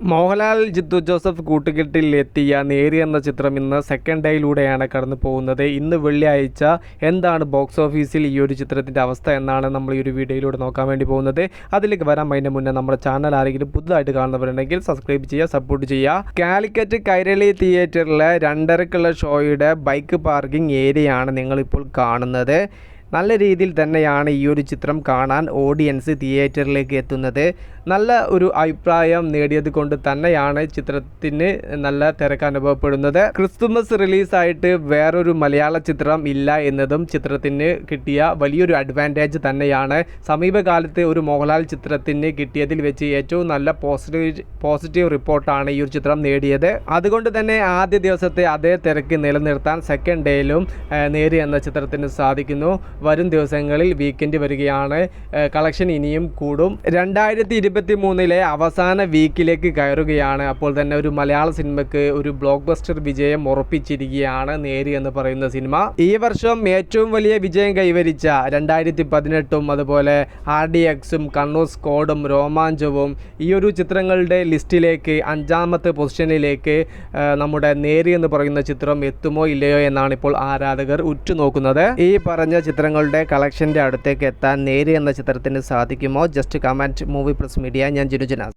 Mohanlal Jithu Joseph കൂട്ടുകെട്ടിൽ എത്തിയ നേരി എന്ന ചിത്രം ഇന്ന് സെക്കൻഡ് ഡേയിലൂടെയാണ് കടന്നു പോകുന്നത്. ഇന്ന് വെള്ളിയാഴ്ച എന്താണ് ബോക്സ് ഓഫീസിൽ ഈ ഒരു ചിത്രത്തിൻ്റെ അവസ്ഥ എന്നാണ് നമ്മൾ ഈ ഒരു വീഡിയോയിലൂടെ നോക്കാൻ വേണ്ടി പോകുന്നത്. അതിലേക്ക് വരാൻ അതിന് മുന്നേ നമ്മുടെ ചാനൽ ആരെങ്കിലും പുതുതായിട്ട് കാണുന്നവരുണ്ടെങ്കിൽ സബ്സ്ക്രൈബ് ചെയ്യുക, സപ്പോർട്ട് ചെയ്യുക. കാലിക്കറ്റ് കൈരളി തിയേറ്ററിലെ 2:30ക്കുള്ള ഷോയുടെ ബൈക്ക് പാർക്കിംഗ് ഏരിയയാണ് നിങ്ങളിപ്പോൾ കാണുന്നത്. നല്ല രീതിയിൽ തന്നെയാണ് ഈ ഒരു ചിത്രം കാണാൻ ഓഡിയൻസ് തിയേറ്ററിലേക്ക് എത്തുന്നത്. നല്ല ഒരു അഭിപ്രായം നേടിയത് കൊണ്ട് തന്നെയാണ് ചിത്രത്തിന് നല്ല തിരക്ക് അനുഭവപ്പെടുന്നത്. ക്രിസ്തുമസ് റിലീസായിട്ട് വേറൊരു മലയാള ചിത്രം ഇല്ല എന്നതും ചിത്രത്തിന് കിട്ടിയ വലിയൊരു അഡ്വാൻറ്റേജ് തന്നെയാണ്. സമീപകാലത്ത് ഒരു മോഹൻലാൽ ചിത്രത്തിന് കിട്ടിയതിൽ വെച്ച് ഏറ്റവും നല്ല പോസിറ്റീവ് റിപ്പോർട്ടാണ് ഈ ഒരു ചിത്രം നേടിയത്. അതുകൊണ്ട് തന്നെ ആദ്യ ദിവസത്തെ അതേ തിരക്ക് നിലനിർത്താൻ സെക്കൻഡ് ഡേയിലും നേരി എന്ന ചിത്രത്തിന് സാധിക്കുന്നു. വരും ദിവസങ്ങളിൽ വീക്കെൻഡ് വരികയാണ്. കളക്ഷൻ ഇനിയും കൂടും. 2023 അവസാന വീക്കിലേക്ക് കയറുകയാണ്. അപ്പോൾ തന്നെ ഒരു മലയാള സിനിമയ്ക്ക് ഒരു ബ്ലോക്ക് ബസ്റ്റർ വിജയം ഉറപ്പിച്ചിരിക്കുകയാണ് നേരി എന്ന് പറയുന്ന സിനിമ. ഈ വർഷം ഏറ്റവും വലിയ വിജയം കൈവരിച്ച 2018 അതുപോലെ RDXും കണ്ണൂർ സ്ക്വാഡും രോമാഞ്ചവും ഈ ഒരു ചിത്രങ്ങളുടെ ലിസ്റ്റിലേക്ക് 5ാമത്തെ പൊസിഷനിലേക്ക് നമ്മുടെ നേരി എന്ന് പറയുന്ന ചിത്രം എത്തുമോ ഇല്ലയോ എന്നാണ് ഇപ്പോൾ ആരാധകർ ഉറ്റുനോക്കുന്നത്. ഈ പറഞ്ഞ ചിത്രങ്ങളുടെ കളക്ഷൻ്റെ അടുത്തേക്ക് എത്താൻ നേരി എന്ന ചിത്രത്തിന് സാധിക്കുമോ? Just comment movie plus media. ഞാൻ ജിനുജനാസ്.